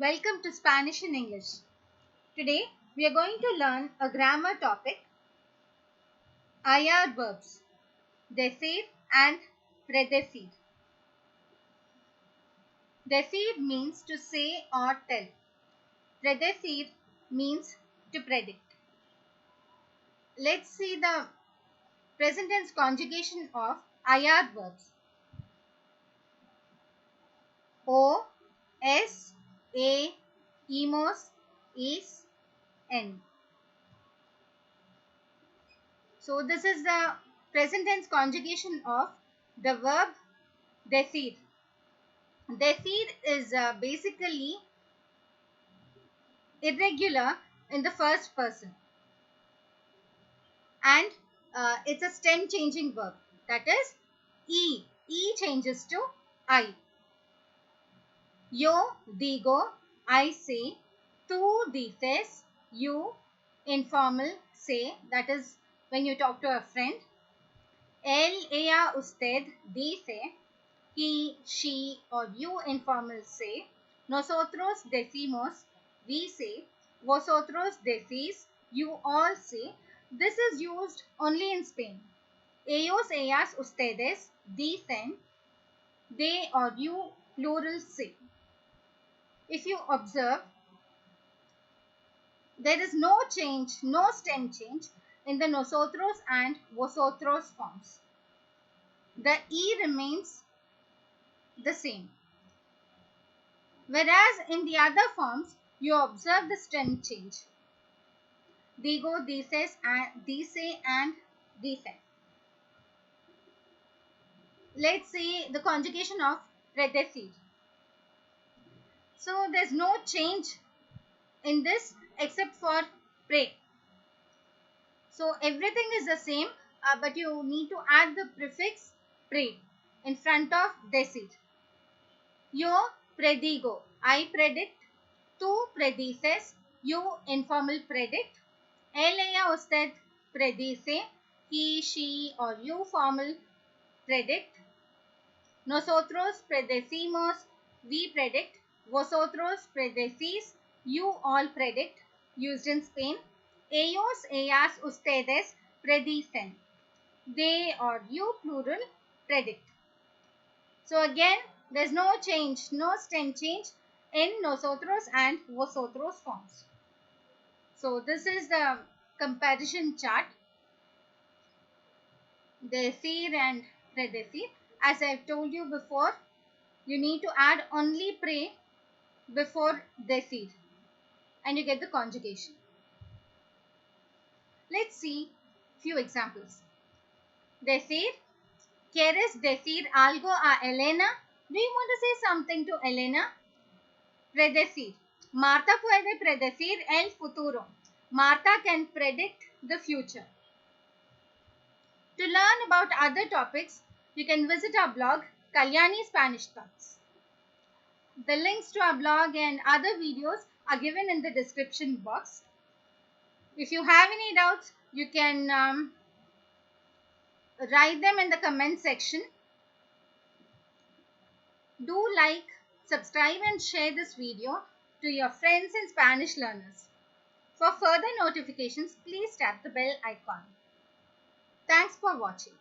Welcome to Spanish in English. Today we are going to learn a grammar topic, IR verbs, decir and predecir. Decir means to say or tell. Predecir means to predict. Let's see the present tense conjugation of IR verbs. O, S, A, emos, is, N. So this is the present tense conjugation of the verb decir. Decir is basically irregular in the first person, and it's a stem changing verb, that is E changes to I. Yo digo, I say. Tú dices, you informal say, that is when you talk to a friend. Él, ella, usted dice. He, she or you informal say. Nosotros decimos, we say. Vosotros decís, you all say. This is used only in Spain. Ellos, ellas, ustedes dicen. They or you plural say. If you observe, there is no change, no stem change in the nosotros and vosotros forms. The E remains the same. Whereas in the other forms, you observe the stem change. Digo, dices, and dice and dicen. Let's see the conjugation of predecir. So there's no change in this except for pre. So everything is the same, but you need to add the prefix pre in front of decir. Yo predigo, I predict. Tú predices, you informal predict. Él, ella, usted predice, he, she or you formal predict. Nosotros predecimos, we predict. Vosotros predecís, you all predict, used in Spain. Ellos, ellas, ustedes predicen. They or you plural predict. So again, there's no change, no stem change in nosotros and vosotros forms. So this is the comparison chart. Decir and predecir. As I've told you before, you need to add only pre before decir and you get the conjugation. Let's see few examples. Decir. ¿Quieres decir algo a Elena? Do you want to say something to Elena? Predecir. Marta puede predecir el futuro. Marta can predict the future. To learn about other topics, you can visit our blog, KALYANI'S Spanish Thoughts. The links to our blog and other videos are given in the description box. If you have any doubts, you can write them in the comment section. Do like, subscribe and share this video to your friends and Spanish learners. For further notifications, please tap the bell icon. Thanks for watching.